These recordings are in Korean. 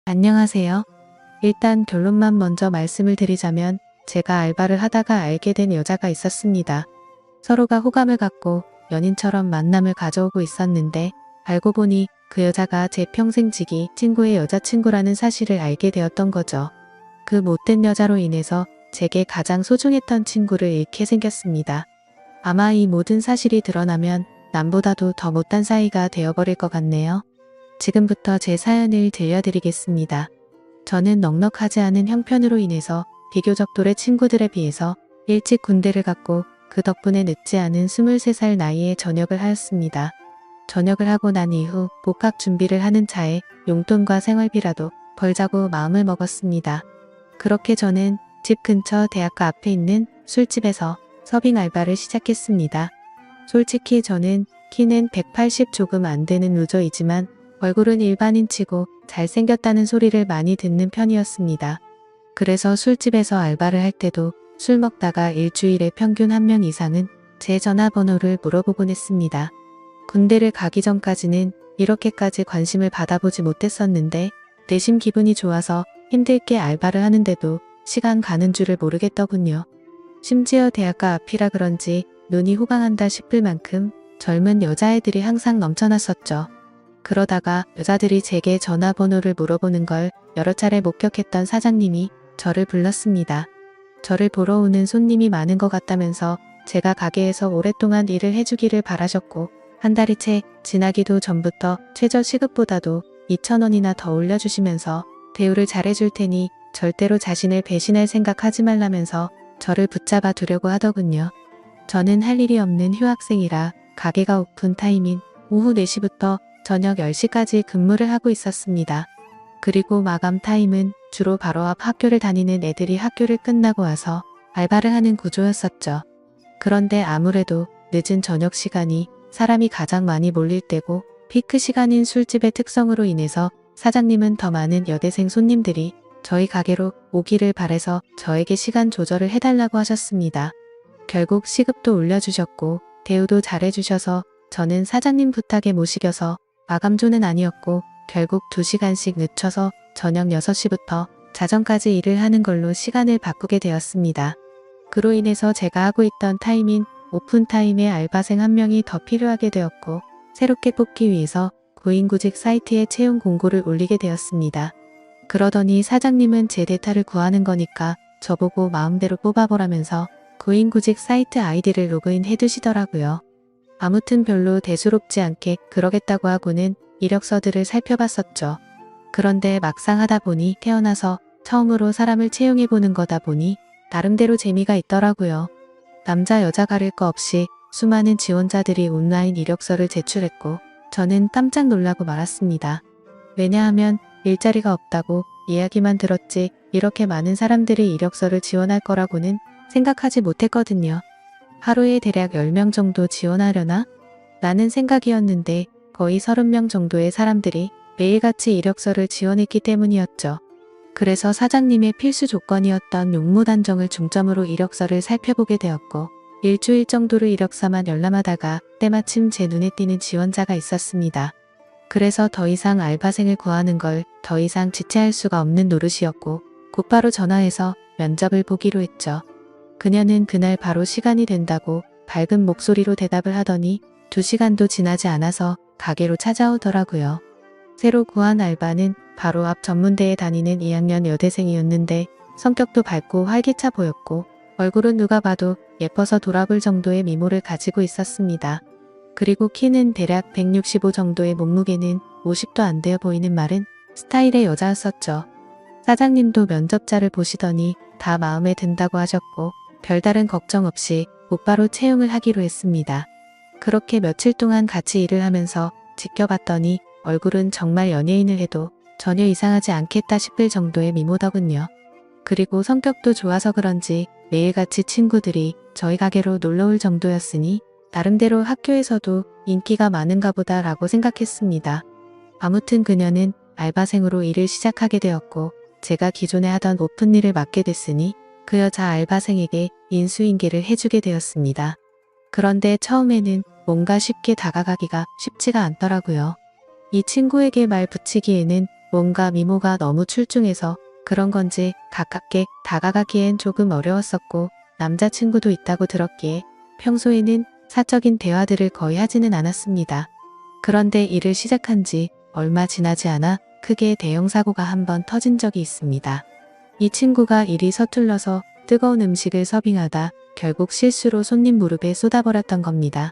안녕하세요. 일단 결론만 먼저 말씀을 드리자면 제가 알바를 하다가 알게 된 여자가 있었습니다. 서로가 호감을 갖고 연인처럼 만남을 가져오고 있었는데 알고 보니 그 여자가 제 평생지기 친구의 여자친구라는 사실을 알게 되었던 거죠. 그 못된 여자로 인해서 제게 가장 소중했던 친구를 잃게 생겼습니다. 아마 이 모든 사실이 드러나면 남보다도 더 못한 사이가 되어버릴 것 같네요. 지금부터 제 사연을 들려드리겠습니다. 저는 넉넉하지 않은 형편으로 인해서 비교적 또래 친구들에 비해서 일찍 군대를 갔고 그 덕분에 늦지 않은 23살 나이에 전역을 하였습니다. 전역을 하고 난 이후 복학 준비를 하는 차에 용돈과 생활비라도 벌자고 마음을 먹었습니다. 그렇게 저는 집 근처 대학가 앞에 있는 술집에서 서빙 알바를 시작했습니다. 솔직히 저는 키는 180 조금 안 되는 루저이지만 얼굴은 일반인치고 잘생겼다는 소리를 많이 듣는 편이었습니다. 그래서 술집에서 알바를 할 때도 술 먹다가 일주일에 평균 1명 이상은 제 전화번호를 물어보곤 했습니다. 군대를 가기 전까지는 이렇게까지 관심을 받아보지 못했었는데 내심 기분이 좋아서 힘들게 알바를 하는데도 시간 가는 줄을 모르겠더군요. 심지어 대학가 앞이라 그런지 눈이 호강한다 싶을 만큼 젊은 여자애들이 항상 넘쳐났었죠. 그러다가 여자들이 제게 전화번호를 물어보는 걸 여러 차례 목격했던 사장님이 저를 불렀습니다. 저를 보러 오는 손님이 많은 것 같다면서 제가 가게에서 오랫동안 일을 해주기를 바라셨고 한 달이 채 지나기도 전부터 최저 시급보다도 2,000원이나 더 올려주시면서 대우를 잘해줄 테니 절대로 자신을 배신할 생각하지 말라면서 저를 붙잡아 두려고 하더군요. 저는 할 일이 없는 휴학생이라 가게가 오픈 타임인 오후 4시부터 저녁 10시까지 근무를 하고 있었습니다. 그리고 마감 타임은 주로 바로 앞 학교를 다니는 애들이 학교를 끝나고 와서 알바를 하는 구조였었죠. 그런데 아무래도 늦은 저녁 시간이 사람이 가장 많이 몰릴 때고 피크 시간인 술집의 특성으로 인해서 사장님은 더 많은 여대생 손님들이 저희 가게로 오기를 바래서 저에게 시간 조절을 해달라고 하셨습니다. 결국 시급도 올려주셨고 대우도 잘해주셔서 저는 사장님 부탁에 못 이겨서 마감조는 아니었고 결국 2시간씩 늦춰서 저녁 6시부터 자정까지 일을 하는 걸로 시간을 바꾸게 되었습니다. 그로 인해서 제가 하고 있던 타임인 오픈타임에 알바생 1명이 더 필요하게 되었고 새롭게 뽑기 위해서 고인구직 사이트에 채용 공고를 올리게 되었습니다. 그러더니 사장님은 제 데이터를 구하는 거니까 저보고 마음대로 뽑아보라면서 고인구직 사이트 아이디를 로그인 해두시더라고요. 아무튼 별로 대수롭지 않게 그러겠다고 하고는 이력서들을 살펴봤었죠. 그런데 막상 하다 보니 태어나서 처음으로 사람을 채용해보는 거다 보니 나름대로 재미가 있더라고요. 남자 여자 가릴 거 없이 수많은 지원자들이 온라인 이력서를 제출했고 저는 깜짝 놀라고 말았습니다. 왜냐하면 일자리가 없다고 이야기만 들었지 이렇게 많은 사람들이 이력서를 지원할 거라고는 생각하지 못했거든요. 하루에 대략 10명 정도 지원하려나? 라는 생각이었는데 거의 30명 정도의 사람들이 매일같이 이력서를 지원했기 때문이었죠. 그래서 사장님의 필수 조건이었던 용모 단정을 중점으로 이력서를 살펴보게 되었고 일주일 정도로 이력서만 열람하다가 때마침 제 눈에 띄는 지원자가 있었습니다. 그래서 더 이상 알바생을 구하는 걸 더 이상 지체할 수가 없는 노릇이었고 곧바로 전화해서 면접을 보기로 했죠. 그녀는 그날 바로 시간이 된다고 밝은 목소리로 대답을 하더니 2시간도 지나지 않아서 가게로 찾아오더라고요. 새로 구한 알바는 바로 앞 전문대에 다니는 2학년 여대생이었는데 성격도 밝고 활기차 보였고 얼굴은 누가 봐도 예뻐서 돌아볼 정도의 미모를 가지고 있었습니다. 그리고 키는 대략 165 정도의 몸무게는 50도 안 되어 보이는 마른 스타일의 여자였었죠. 사장님도 면접자를 보시더니 다 마음에 든다고 하셨고 별다른 걱정 없이 곧바로 채용을 하기로 했습니다. 그렇게 며칠 동안 같이 일을 하면서 지켜봤더니 얼굴은 정말 연예인을 해도 전혀 이상하지 않겠다 싶을 정도의 미모더군요. 그리고 성격도 좋아서 그런지 매일같이 친구들이 저희 가게로 놀러올 정도였으니 나름대로 학교에서도 인기가 많은가 보다 라고 생각했습니다. 아무튼 그녀는 알바생으로 일을 시작하게 되었고 제가 기존에 하던 오픈 일을 맡게 됐으니 그 여자 알바생에게 인수인계를 해주게 되었습니다. 그런데 처음에는 뭔가 쉽게 다가가기가 쉽지가 않더라고요. 이 친구에게 말 붙이기에는 뭔가 미모가 너무 출중해서 그런 건지 가깝게 다가가기엔 조금 어려웠었고 남자친구도 있다고 들었기에 평소에는 사적인 대화들을 거의 하지는 않았습니다. 그런데 일을 시작한 지 얼마 지나지 않아 크게 대형 사고가 한 번 터진 적이 있습니다. 이 친구가 일이 서툴러서 뜨거운 음식을 서빙하다 결국 실수로 손님 무릎에 쏟아버렸던 겁니다.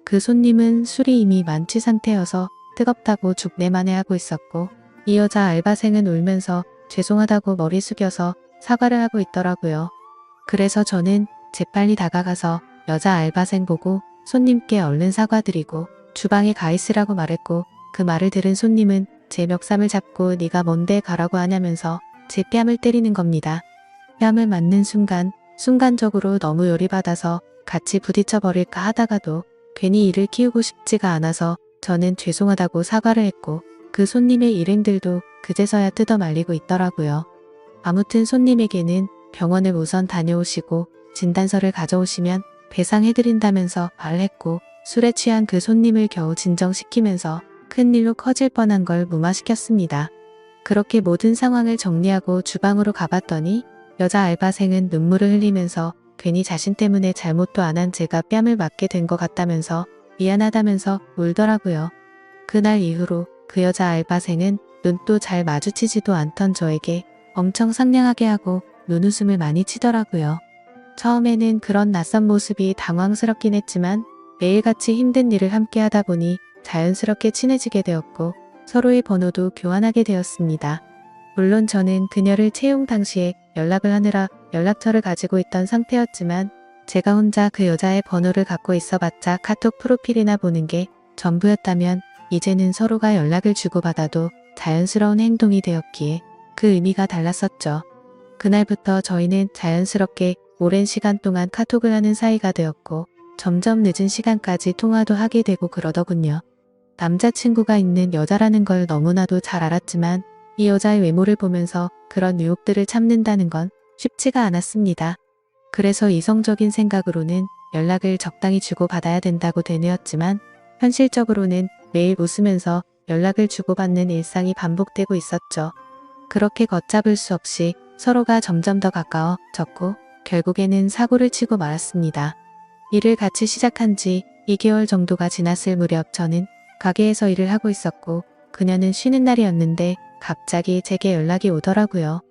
그 손님은 술이 이미 만취 상태여서 뜨겁다고 죽내만해하고 있었고 이 여자 알바생은 울면서 죄송하다고 머리 숙여서 사과를 하고 있더라고요. 그래서 저는 재빨리 다가가서 여자 알바생 보고 손님께 얼른 사과드리고 주방에 가 있으라고 말했고 그 말을 들은 손님은 제 멱살을 잡고 네가 뭔데 가라고 하냐면서 제 뺨을 때리는 겁니다. 뺨을 맞는 순간적으로 너무 열이 받아서 같이 부딪혀 버릴까 하다가도 괜히 일을 키우고 싶지가 않아서 저는 죄송하다고 사과를 했고 그 손님의 일행들도 그제서야 뜯어 말리고 있더라고요. 아무튼 손님에게는 병원을 우선 다녀오시고 진단서를 가져오시면 배상해드린다면서 말했고 술에 취한 그 손님을 겨우 진정시키면서 큰일로 커질 뻔한 걸 무마시켰습니다. 그렇게 모든 상황을 정리하고 주방으로 가봤더니 여자 알바생은 눈물을 흘리면서 괜히 자신 때문에 잘못도 안 한 제가 뺨을 맞게 된 것 같다면서 미안하다면서 울더라고요. 그날 이후로 그 여자 알바생은 눈도 잘 마주치지도 않던 저에게 엄청 상냥하게 하고 눈웃음을 많이 치더라고요. 처음에는 그런 낯선 모습이 당황스럽긴 했지만 매일같이 힘든 일을 함께 하다 보니 자연스럽게 친해지게 되었고 서로의 번호도 교환하게 되었습니다. 물론 저는 그녀를 채용 당시에 연락을 하느라 연락처를 가지고 있던 상태였지만 제가 혼자 그 여자의 번호를 갖고 있어봤자 카톡 프로필이나 보는 게 전부였다면 이제는 서로가 연락을 주고받아도 자연스러운 행동이 되었기에 그 의미가 달랐었죠. 그날부터 저희는 자연스럽게 오랜 시간 동안 카톡을 하는 사이가 되었고 점점 늦은 시간까지 통화도 하게 되고 그러더군요. 남자친구가 있는 여자라는 걸 너무나도 잘 알았지만 이 여자의 외모를 보면서 그런 유혹들을 참는다는 건 쉽지가 않았습니다. 그래서 이성적인 생각으로는 연락을 적당히 주고받아야 된다고 되뇌었지만 현실적으로는 매일 웃으면서 연락을 주고받는 일상이 반복되고 있었죠. 그렇게 걷잡을 수 없이 서로가 점점 더 가까워졌고 결국에는 사고를 치고 말았습니다. 일을 같이 시작한 지 2개월 정도가 지났을 무렵 저는 가게에서 일을 하고 있었고 그녀는 쉬는 날이었는데 갑자기 제게 연락이 오더라고요.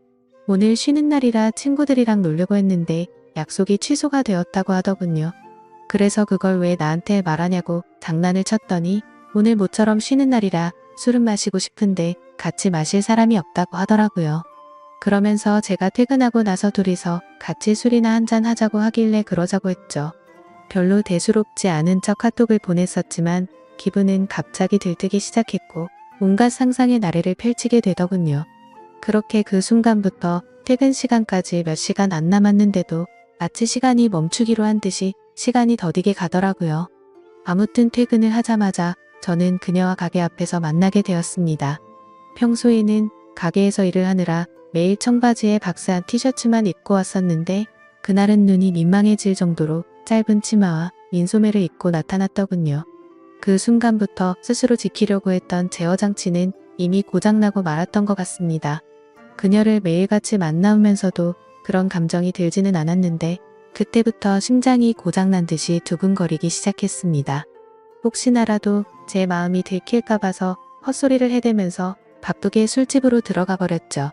오늘 쉬는 날이라 친구들이랑 놀려고 했는데 약속이 취소가 되었다고 하더군요. 그래서 그걸 왜 나한테 말하냐고 장난을 쳤더니 오늘 모처럼 쉬는 날이라 술은 마시고 싶은데 같이 마실 사람이 없다고 하더라고요. 그러면서 제가 퇴근하고 나서 둘이서 같이 술이나 한잔 하자고 하길래 그러자고 했죠. 별로 대수롭지 않은 척 카톡을 보냈었지만 기분은 갑자기 들뜨기 시작했고 온갖 상상의 나래를 펼치게 되더군요. 그렇게 그 순간부터 퇴근 시간까지 몇 시간 안 남았는데도 마치 시간이 멈추기로 한 듯이 시간이 더디게 가더라고요. 아무튼 퇴근을 하자마자 저는 그녀와 가게 앞에서 만나게 되었습니다. 평소에는 가게에서 일을 하느라 매일 청바지에 박스한 티셔츠만 입고 왔었는데 그날은 눈이 민망해질 정도로 짧은 치마와 민소매를 입고 나타났더군요. 그 순간부터 스스로 지키려고 했던 제어장치는 이미 고장나고 말았던 것 같습니다. 그녀를 매일같이 만나면서도 그런 감정이 들지는 않았는데 그때부터 심장이 고장난 듯이 두근거리기 시작했습니다. 혹시나라도 제 마음이 들킬까 봐서 헛소리를 해대면서 바쁘게 술집으로 들어가 버렸죠.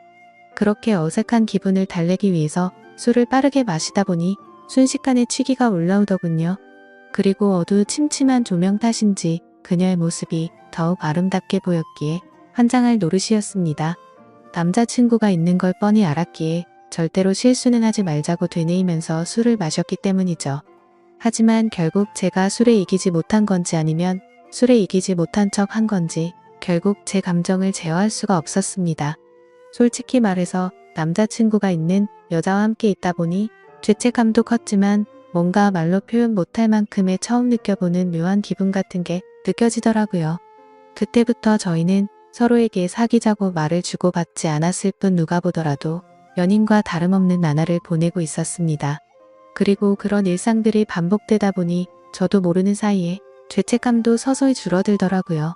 그렇게 어색한 기분을 달래기 위해서 술을 빠르게 마시다 보니 순식간에 취기가 올라오더군요. 그리고 어두침침한 조명 탓인지 그녀의 모습이 더욱 아름답게 보였기에 환장할 노릇이었습니다. 남자친구가 있는 걸 뻔히 알았기에 절대로 실수는 하지 말자고 되뇌이면서 술을 마셨기 때문이죠. 하지만 결국 제가 술에 이기지 못한 건지 아니면 술에 이기지 못한 척 한 건지 결국 제 감정을 제어할 수가 없었습니다. 솔직히 말해서 남자친구가 있는 여자와 함께 있다 보니 죄책감도 컸지만 뭔가 말로 표현 못할 만큼의 처음 느껴보는 묘한 기분 같은 게 느껴지더라고요. 그때부터 저희는 서로에게 사귀자고 말을 주고받지 않았을 뿐 누가 보더라도 연인과 다름없는 나날을 보내고 있었습니다. 그리고 그런 일상들이 반복되다 보니 저도 모르는 사이에 죄책감도 서서히 줄어들더라고요.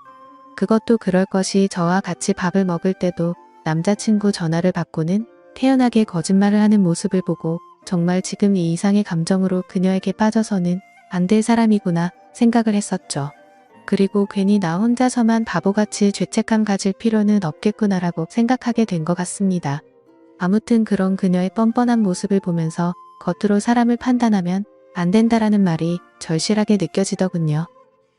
그것도 그럴 것이 저와 같이 밥을 먹을 때도 남자친구 전화를 받고는 태연하게 거짓말을 하는 모습을 보고 정말 지금 이 이상의 감정으로 그녀에게 빠져서는 안 될 사람이구나 생각을 했었죠. 그리고 괜히 나 혼자서만 바보같이 죄책감 가질 필요는 없겠구나라고 생각하게 된 것 같습니다. 아무튼 그런 그녀의 뻔뻔한 모습을 보면서 겉으로 사람을 판단하면 안 된다라는 말이 절실하게 느껴지더군요.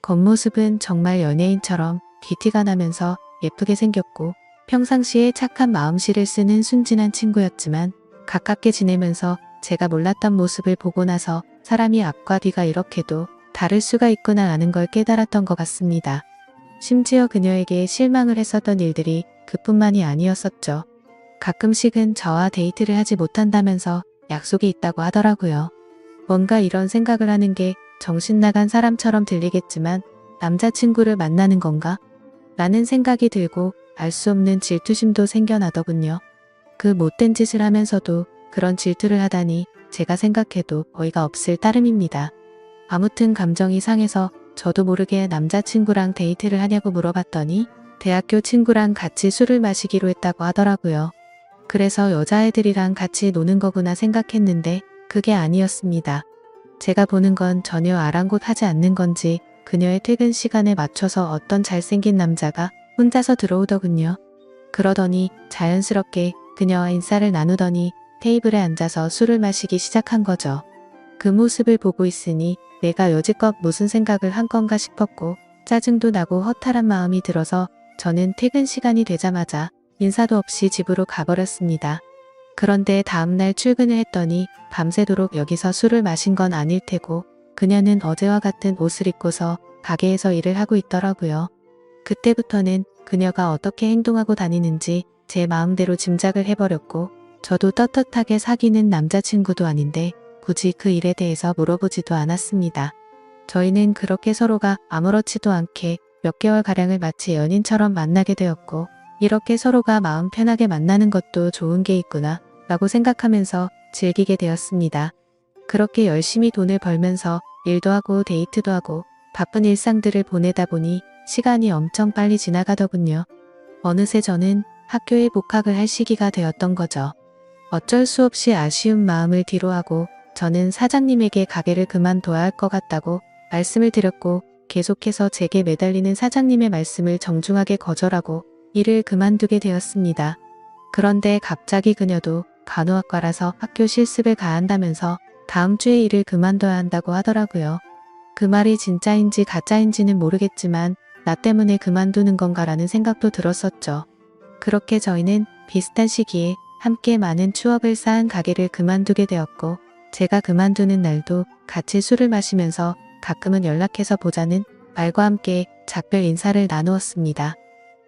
겉모습은 정말 연예인처럼 귀티가 나면서 예쁘게 생겼고 평상시에 착한 마음씨를 쓰는 순진한 친구였지만 가깝게 지내면서 제가 몰랐던 모습을 보고 나서 사람이 앞과 뒤가 이렇게도 다를 수가 있구나 하는 걸 깨달았던 것 같습니다. 심지어 그녀에게 실망을 했었던 일들이 그뿐만이 아니었었죠. 가끔씩은 저와 데이트를 하지 못한다면서 약속이 있다고 하더라고요. 뭔가 이런 생각을 하는 게 정신 나간 사람처럼 들리겠지만 남자친구를 만나는 건가? 라는 생각이 들고 알 수 없는 질투심도 생겨나더군요. 그 못된 짓을 하면서도 그런 질투를 하다니 제가 생각해도 어이가 없을 따름입니다. 아무튼 감정이 상해서 저도 모르게 남자친구랑 데이트를 하냐고 물어봤더니 대학교 친구랑 같이 술을 마시기로 했다고 하더라고요. 그래서 여자애들이랑 같이 노는 거구나 생각했는데 그게 아니었습니다. 제가 보는 건 전혀 아랑곳하지 않는 건지 그녀의 퇴근 시간에 맞춰서 어떤 잘생긴 남자가 혼자서 들어오더군요. 그러더니 자연스럽게 그녀와 인사를 나누더니 테이블에 앉아서 술을 마시기 시작한 거죠. 그 모습을 보고 있으니 내가 여지껏 무슨 생각을 한 건가 싶었고 짜증도 나고 허탈한 마음이 들어서 저는 퇴근 시간이 되자마자 인사도 없이 집으로 가버렸습니다. 그런데 다음날 출근을 했더니 밤새도록 여기서 술을 마신 건 아닐 테고 그녀는 어제와 같은 옷을 입고서 가게에서 일을 하고 있더라고요. 그때부터는 그녀가 어떻게 행동하고 다니는지 제 마음대로 짐작을 해버렸고 저도 떳떳하게 사귀는 남자친구도 아닌데 굳이 그 일에 대해서 물어보지도 않았습니다. 저희는 그렇게 서로가 아무렇지도 않게 몇 개월가량을 마치 연인처럼 만나게 되었고 이렇게 서로가 마음 편하게 만나는 것도 좋은 게 있구나 라고 생각하면서 즐기게 되었습니다. 그렇게 열심히 돈을 벌면서 일도 하고 데이트도 하고 바쁜 일상들을 보내다 보니 시간이 엄청 빨리 지나가더군요. 어느새 저는 학교에 복학을 할 시기가 되었던 거죠. 어쩔 수 없이 아쉬운 마음을 뒤로하고 저는 사장님에게 가게를 그만둬야 할 것 같다고 말씀을 드렸고 계속해서 제게 매달리는 사장님의 말씀을 정중하게 거절하고 일을 그만두게 되었습니다. 그런데 갑자기 그녀도 간호학과라서 학교 실습을 가야 한다면서 다음 주에 일을 그만둬야 한다고 하더라고요. 그 말이 진짜인지 가짜인지는 모르겠지만 나 때문에 그만두는 건가라는 생각도 들었었죠. 그렇게 저희는 비슷한 시기에 함께 많은 추억을 쌓은 가게를 그만두게 되었고 제가 그만두는 날도 같이 술을 마시면서 가끔은 연락해서 보자는 말과 함께 작별 인사를 나누었습니다.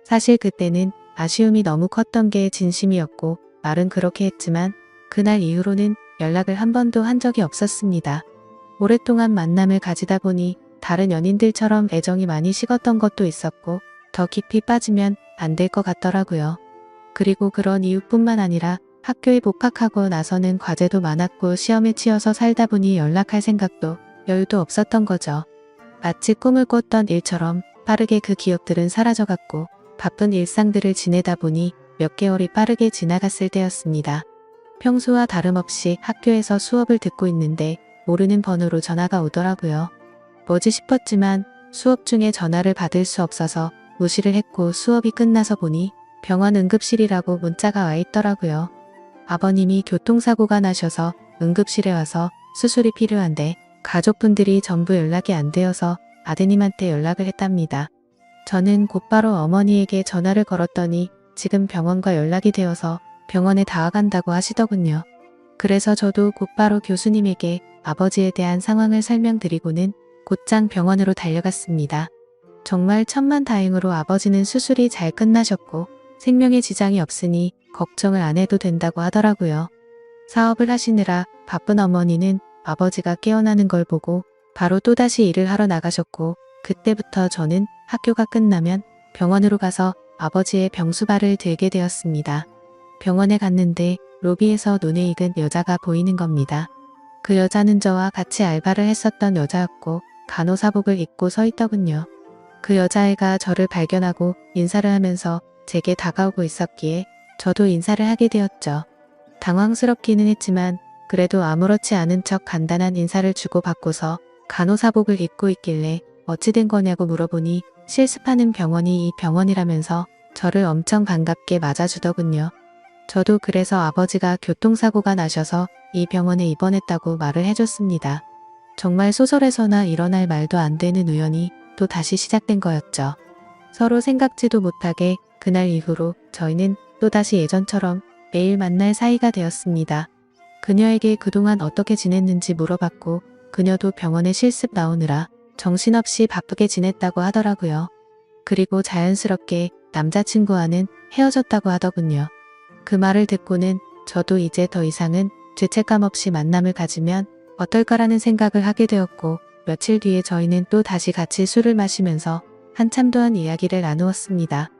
사실 그때는 아쉬움이 너무 컸던 게 진심이었고 말은 그렇게 했지만 그날 이후로는 연락을 한 번도 한 적이 없었습니다. 오랫동안 만남을 가지다 보니 다른 연인들처럼 애정이 많이 식었던 것도 있었고 더 깊이 빠지면 안 될 것 같더라고요. 그리고 그런 이유뿐만 아니라 학교에 복학하고 나서는 과제도 많았고 시험에 치여서 살다 보니 연락할 생각도 여유도 없었던 거죠. 마치 꿈을 꿨던 일처럼 빠르게 그 기억들은 사라져갔고 바쁜 일상들을 지내다 보니 몇 개월이 빠르게 지나갔을 때였습니다. 평소와 다름없이 학교에서 수업을 듣고 있는데 모르는 번호로 전화가 오더라고요. 뭐지 싶었지만 수업 중에 전화를 받을 수 없어서 무시를 했고 수업이 끝나서 보니 병원 응급실이라고 문자가 와 있더라고요. 아버님이 교통사고가 나셔서 응급실에 와서 수술이 필요한데 가족분들이 전부 연락이 안 되어서 아드님한테 연락을 했답니다. 저는 곧바로 어머니에게 전화를 걸었더니 지금 병원과 연락이 되어서 병원에 다와간다고 하시더군요. 그래서 저도 곧바로 교수님에게 아버지에 대한 상황을 설명드리고는 곧장 병원으로 달려갔습니다. 정말 천만다행으로 아버지는 수술이 잘 끝나셨고 생명에 지장이 없으니 걱정을 안 해도 된다고 하더라고요. 사업을 하시느라 바쁜 어머니는 아버지가 깨어나는 걸 보고 바로 또다시 일을 하러 나가셨고 그때부터 저는 학교가 끝나면 병원으로 가서 아버지의 병수발을 들게 되었습니다. 병원에 갔는데 로비에서 눈에 익은 여자가 보이는 겁니다. 그 여자는 저와 같이 알바를 했었던 여자였고 간호사복을 입고 서 있더군요. 그 여자애가 저를 발견하고 인사를 하면서 제게 다가오고 있었기에 저도 인사를 하게 되었죠. 당황스럽기는 했지만 그래도 아무렇지 않은 척 간단한 인사를 주고받고서 간호사복을 입고 있길래 어찌 된 거냐고 물어보니 실습하는 병원이 이 병원이라면서 저를 엄청 반갑게 맞아주더군요. 저도 그래서 아버지가 교통사고가 나셔서 이 병원에 입원했다고 말을 해줬습니다. 정말 소설에서나 일어날 말도 안 되는 우연이 또 다시 시작된 거였죠. 서로 생각지도 못하게 그날 이후로 저희는 또다시 예전처럼 매일 만날 사이가 되었습니다. 그녀에게 그동안 어떻게 지냈는지 물어봤고 그녀도 병원에 실습 나오느라 정신없이 바쁘게 지냈다고 하더라고요. 그리고 자연스럽게 남자친구와는 헤어졌다고 하더군요. 그 말을 듣고는 저도 이제 더 이상은 죄책감 없이 만남을 가지면 어떨까라는 생각을 하게 되었고 며칠 뒤에 저희는 또 다시 같이 술을 마시면서 한참 동안 이야기를 나누었습니다.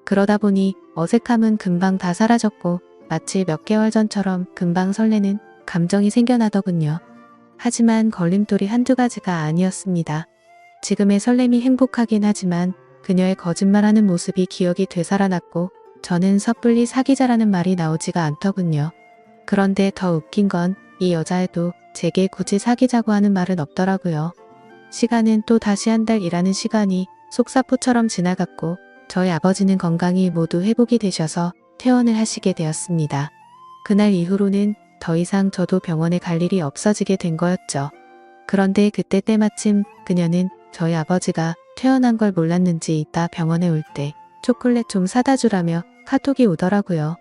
그러다 보니 어색함은 금방 다 사라졌고 마치 몇 개월 전처럼 금방 설레는 감정이 생겨나더군요. 하지만 걸림돌이 한두 가지가 아니었습니다. 지금의 설렘이 행복하긴 하지만 그녀의 거짓말하는 모습이 기억이 되살아났고 저는 섣불리 사귀자라는 말이 나오지가 않더군요. 그런데 더 웃긴 건 이 여자애도 제게 굳이 사귀자고 하는 말은 없더라고요. 시간은 또 다시 한 달 일하는 시간이 속사포처럼 지나갔고 저희 아버지는 건강이 모두 회복이 되셔서 퇴원을 하시게 되었습니다. 그날 이후로는 더 이상 저도 병원에 갈 일이 없어지게 된 거였죠. 그런데 그때 때마침 그녀는 저희 아버지가 퇴원한 걸 몰랐는지 이따 병원에 올 때 초콜릿 좀 사다 주라며 카톡이 오더라고요.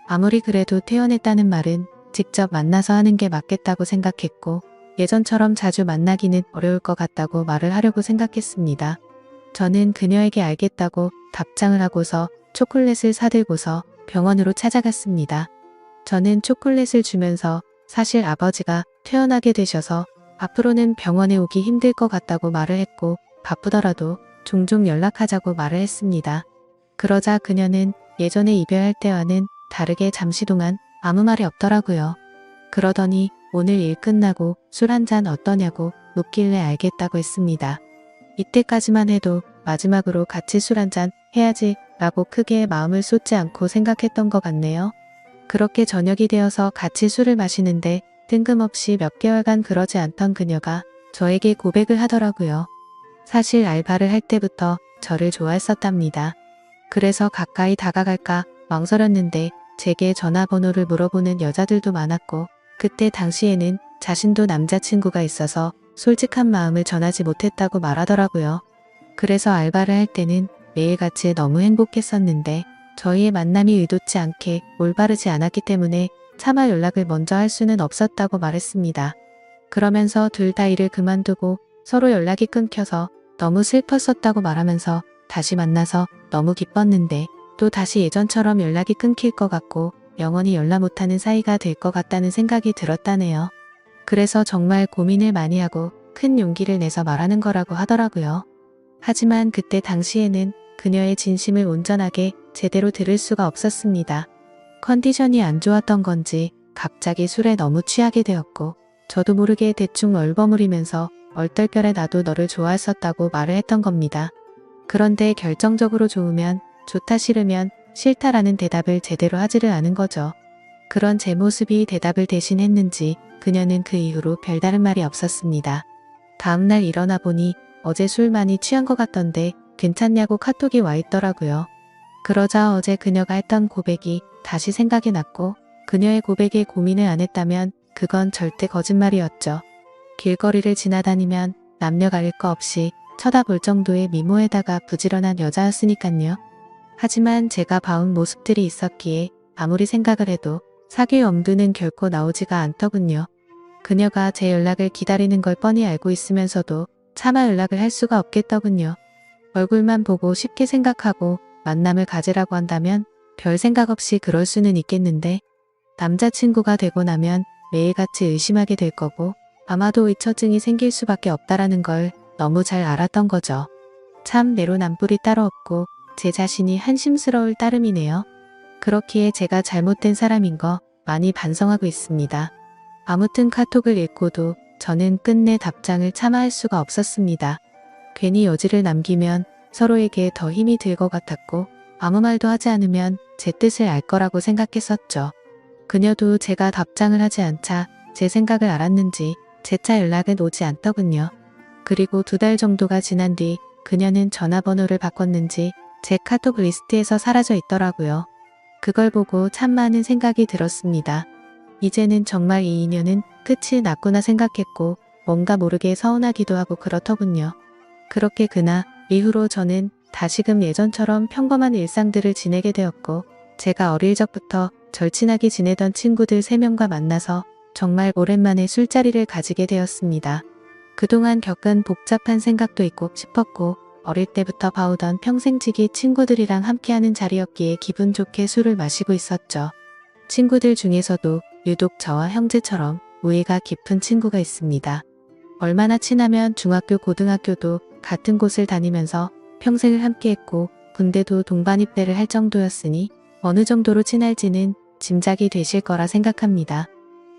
아무리 그래도 퇴원했다는 말은 직접 만나서 하는 게 맞겠다고 생각했고 예전처럼 자주 만나기는 어려울 것 같다고 말을 하려고 생각했습니다. 저는 그녀에게 알겠다고 답장을 하고서 초콜릿을 사들고서 병원으로 찾아갔습니다. 저는 초콜릿을 주면서 사실 아버지가 퇴원하게 되셔서 앞으로는 병원에 오기 힘들 것 같다고 말을 했고 바쁘더라도 종종 연락하자고 말을 했습니다. 그러자 그녀는 예전에 이별할 때와는 다르게 잠시 동안 아무 말이 없더라고요. 그러더니 오늘 일 끝나고 술 한잔 어떠냐고 묻길래 알겠다고 했습니다. 이때까지만 해도 마지막으로 같이 술 한잔 해야지 라고 크게 마음을 쏟지 않고 생각했던 것 같네요. 그렇게 저녁이 되어서 같이 술을 마시는데 뜬금없이 몇 개월간 그러지 않던 그녀가 저에게 고백을 하더라고요. 사실 알바를 할 때부터 저를 좋아했었답니다. 그래서 가까이 다가갈까 망설였는데 제게 전화번호를 물어보는 여자들도 많았고 그때 당시에는 자신도 남자친구가 있어서 솔직한 마음을 전하지 못했다고 말하더라고요. 그래서 알바를 할 때는 매일같이 너무 행복했었는데 저희의 만남이 의도치 않게 올바르지 않았기 때문에 차마 연락을 먼저 할 수는 없었다고 말했습니다. 그러면서 둘 다 일을 그만두고 서로 연락이 끊겨서 너무 슬펐었다고 말하면서 다시 만나서 너무 기뻤는데 또 다시 예전처럼 연락이 끊길 것 같고 영원히 연락 못하는 사이가 될 것 같다는 생각이 들었다네요. 그래서 정말 고민을 많이 하고 큰 용기를 내서 말하는 거라고 하더라고요. 하지만 그때 당시에는 그녀의 진심을 온전하게 제대로 들을 수가 없었습니다. 컨디션이 안 좋았던 건지 갑자기 술에 너무 취하게 되었고 저도 모르게 대충 얼버무리면서 얼떨결에 나도 너를 좋아했었다고 말을 했던 겁니다. 그런데 결정적으로 좋으면 좋다 싫으면 싫다라는 대답을 제대로 하지를 않은 거죠. 그런 제 모습이 대답을 대신했는지 그녀는 그 이후로 별다른 말이 없었습니다. 다음날 일어나 보니 어제 술 많이 취한 것 같던데 괜찮냐고 카톡이 와 있더라고요. 그러자 어제 그녀가 했던 고백이 다시 생각이 났고 그녀의 고백에 고민을 안 했다면 그건 절대 거짓말이었죠. 길거리를 지나다니면 남녀 가릴 거 없이 쳐다볼 정도의 미모에다가 부지런한 여자였으니깐요. 하지만 제가 봐온 모습들이 있었기에 아무리 생각을 해도 사귈 엄두는 결코 나오지가 않더군요. 그녀가 제 연락을 기다리는 걸 뻔히 알고 있으면서도 차마 연락을 할 수가 없겠더군요. 얼굴만 보고 쉽게 생각하고 만남을 가지라고 한다면 별 생각 없이 그럴 수는 있겠는데 남자친구가 되고 나면 매일같이 의심하게 될 거고 아마도 의처증이 생길 수밖에 없다라는 걸 너무 잘 알았던 거죠. 참 내로남불이 따로 없고 제 자신이 한심스러울 따름이네요. 그렇기에 제가 잘못된 사람인 거 많이 반성하고 있습니다. 아무튼 카톡을 읽고도 저는 끝내 답장을 참아 할 수가 없었습니다. 괜히 여지를 남기면 서로에게 더 힘이 들 것 같았고 아무 말도 하지 않으면 제 뜻을 알 거라고 생각했었죠. 그녀도 제가 답장을 하지 않자 제 생각을 알았는지 재차 연락은 오지 않더군요. 그리고 2달 정도가 지난 뒤 그녀는 전화번호를 바꿨는지 제 카톡 리스트에서 사라져 있더라고요. 그걸 보고 참 많은 생각이 들었습니다. 이제는 정말 이 인연은 끝이 났구나 생각했고 뭔가 모르게 서운하기도 하고 그렇더군요. 그렇게 그날 이후로 저는 다시금 예전처럼 평범한 일상들을 지내게 되었고 제가 어릴 적부터 절친하게 지내던 친구들 3명과 만나서 정말 오랜만에 술자리를 가지게 되었습니다. 그동안 겪은 복잡한 생각도 있고 싶었고 어릴 때부터 봐오던 평생지기 친구들이랑 함께하는 자리였기에 기분 좋게 술을 마시고 있었죠. 친구들 중에서도 유독 저와 형제처럼 우애가 깊은 친구가 있습니다. 얼마나 친하면 중학교, 고등학교도 같은 곳을 다니면서 평생을 함께했고 군대도 동반 입대를 할 정도였으니 어느 정도로 친할지는 짐작이 되실 거라 생각합니다.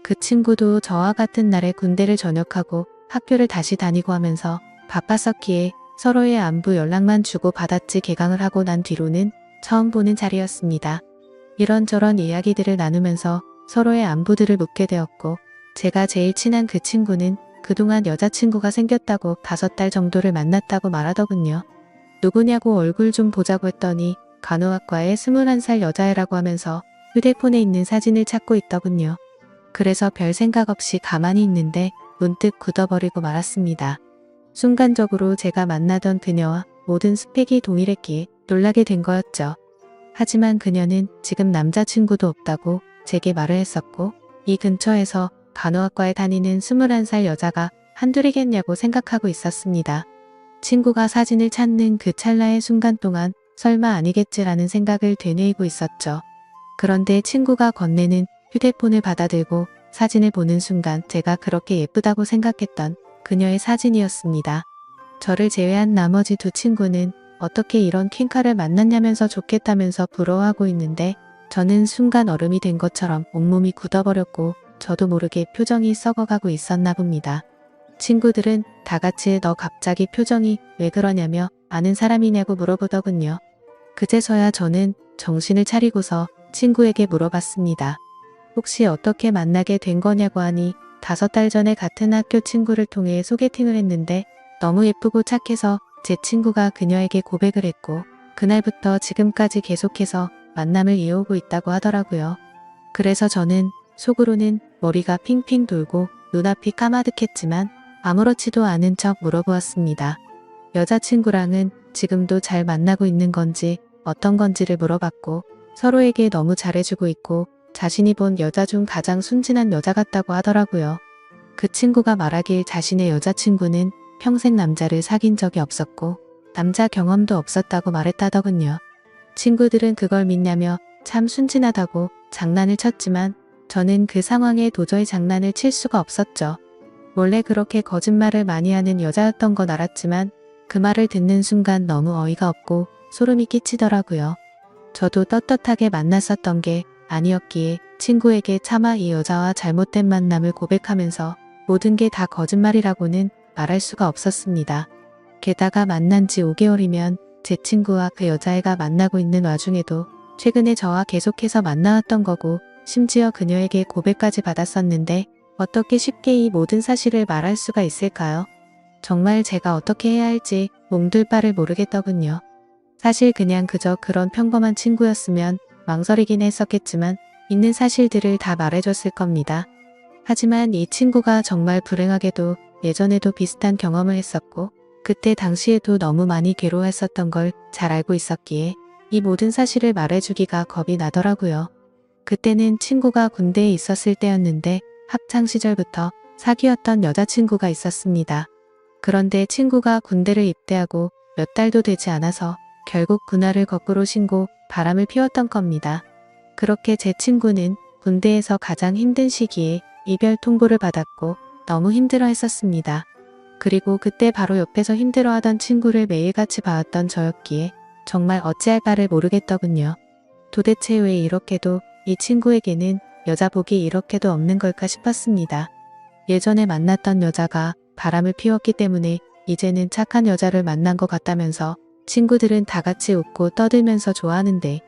그 친구도 저와 같은 날에 군대를 전역하고 학교를 다시 다니고 하면서 바빴었기에 서로의 안부 연락만 주고 받았지 개강을 하고 난 뒤로는 처음 보는 자리였습니다. 이런저런 이야기들을 나누면서 서로의 안부들을 묻게 되었고 제가 제일 친한 그 친구는 그동안 여자친구가 생겼다고 5달 정도를 만났다고 말하더군요. 누구냐고 얼굴 좀 보자고 했더니 간호학과의 21살 여자애라고 하면서 휴대폰에 있는 사진을 찾고 있더군요. 그래서 별 생각 없이 가만히 있는데 문득 굳어버리고 말았습니다. 순간적으로 제가 만나던 그녀와 모든 스펙이 동일했기에 놀라게 된 거였죠. 하지만 그녀는 지금 남자친구도 없다고 제게 말을 했었고 이 근처에서 간호학과에 다니는 21살 여자가 한둘이겠냐고 생각하고 있었습니다. 친구가 사진을 찾는 그 찰나의 순간 동안 설마 아니겠지라는 생각을 되뇌이고 있었죠. 그런데 친구가 건네는 휴대폰을 받아들고 사진을 보는 순간 제가 그렇게 예쁘다고 생각했던 그녀의 사진이었습니다. 저를 제외한 나머지 2 친구는 어떻게 이런 퀸카를 만났냐면서 좋겠다면서 부러워하고 있는데 저는 순간 얼음이 된 것처럼 온몸이 굳어버렸고 저도 모르게 표정이 썩어가고 있었나 봅니다. 친구들은 다 같이 너 갑자기 표정이 왜 그러냐며 아는 사람이냐고 물어보더군요. 그제서야 저는 정신을 차리고서 친구에게 물어봤습니다. 혹시 어떻게 만나게 된 거냐고 하니 5달 전에 같은 학교 친구를 통해 소개팅을 했는데 너무 예쁘고 착해서 제 친구가 그녀에게 고백을 했고 그날부터 지금까지 계속해서 만남을 이어오고 있다고 하더라고요. 그래서 저는 속으로는 머리가 핑핑 돌고 눈앞이 까마득했지만 아무렇지도 않은 척 물어보았습니다. 여자친구랑은 지금도 잘 만나고 있는 건지 어떤 건지를 물어봤고 서로에게 너무 잘해주고 있고 자신이 본 여자 중 가장 순진한 여자 같다고 하더라고요. 그 친구가 말하길 자신의 여자친구는 평생 남자를 사귄 적이 없었고 남자 경험도 없었다고 말했다더군요. 친구들은 그걸 믿냐며 참 순진하다고 장난을 쳤지만 저는 그 상황에 도저히 장난을 칠 수가 없었죠. 원래 그렇게 거짓말을 많이 하는 여자였던 건 알았지만 그 말을 듣는 순간 너무 어이가 없고 소름이 끼치더라고요. 저도 떳떳하게 만났었던 게 아니었기에 친구에게 차마 이 여자와 잘못된 만남을 고백하면서 모든 게 다 거짓말이라고는 말할 수가 없었습니다. 게다가 만난 지 5개월이면 제 친구와 그 여자애가 만나고 있는 와중에도 최근에 저와 계속해서 만나왔던 거고 심지어 그녀에게 고백까지 받았었는데 어떻게 쉽게 이 모든 사실을 말할 수가 있을까요? 정말 제가 어떻게 해야 할지 몽들 바를 모르겠더군요. 사실 그냥 그저 그런 평범한 친구였으면 망설이긴 했었겠지만 있는 사실들을 다 말해줬을 겁니다. 하지만 이 친구가 정말 불행하게도 예전에도 비슷한 경험을 했었고 그때 당시에도 너무 많이 괴로워했었던 걸 잘 알고 있었기에 이 모든 사실을 말해주기가 겁이 나더라고요. 그때는 친구가 군대에 있었을 때였는데 학창시절부터 사귀었던 여자친구가 있었습니다. 그런데 친구가 군대를 입대하고 몇 달도 되지 않아서 결국 그날을 거꾸로 신고 바람을 피웠던 겁니다. 그렇게 제 친구는 군대에서 가장 힘든 시기에 이별 통보를 받았고 너무 힘들어 했었습니다. 그리고 그때 바로 옆에서 힘들어하던 친구를 매일같이 봐왔던 저였기에 정말 어찌할 바를 모르겠더군요. 도대체 왜 이렇게도 이 친구에게는 여자복이 이렇게도 없는 걸까 싶었습니다. 예전에 만났던 여자가 바람을 피웠기 때문에 이제는 착한 여자를 만난 것 같다면서 친구들은 다 같이 웃고 떠들면서 좋아하는데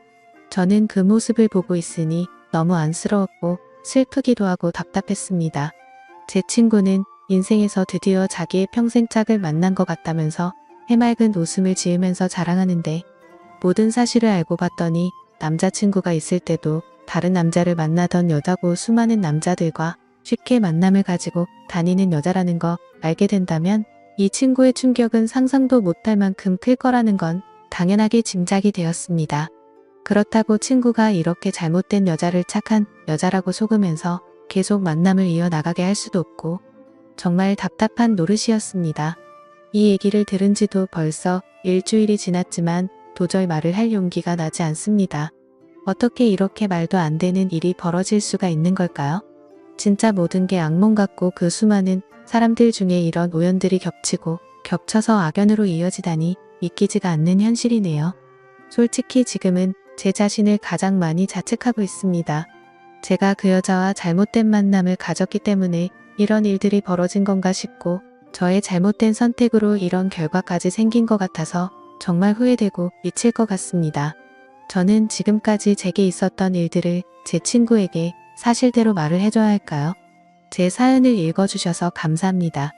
저는 그 모습을 보고 있으니 너무 안쓰러웠고 슬프기도 하고 답답했습니다. 제 친구는 인생에서 드디어 자기의 평생 짝을 만난 것 같다면서 해맑은 웃음을 지으면서 자랑하는데 모든 사실을 알고 봤더니 남자친구가 있을 때도 다른 남자를 만나던 여자고 수많은 남자들과 쉽게 만남을 가지고 다니는 여자라는 거 알게 된다면 이 친구의 충격은 상상도 못할 만큼 클 거라는 건 당연하게 짐작이 되었습니다. 그렇다고 친구가 이렇게 잘못된 여자를 착한 여자라고 속으면서 계속 만남을 이어나가게 할 수도 없고 정말 답답한 노릇이었습니다. 이 얘기를 들은 지도 벌써 일주일이 지났지만 도저히 말을 할 용기가 나지 않습니다. 어떻게 이렇게 말도 안 되는 일이 벌어질 수가 있는 걸까요? 진짜 모든 게 악몽 같고 그 수많은 사람들 중에 이런 우연들이 겹치고 겹쳐서 악연으로 이어지다니 믿기지가 않는 현실이네요. 솔직히 지금은 제 자신을 가장 많이 자책하고 있습니다. 제가 그 여자와 잘못된 만남을 가졌기 때문에 이런 일들이 벌어진 건가 싶고 저의 잘못된 선택으로 이런 결과까지 생긴 것 같아서 정말 후회되고 미칠 것 같습니다. 저는 지금까지 제게 있었던 일들을 제 친구에게 사실대로 말을 해줘야 할까요? 제 사연을 읽어주셔서 감사합니다.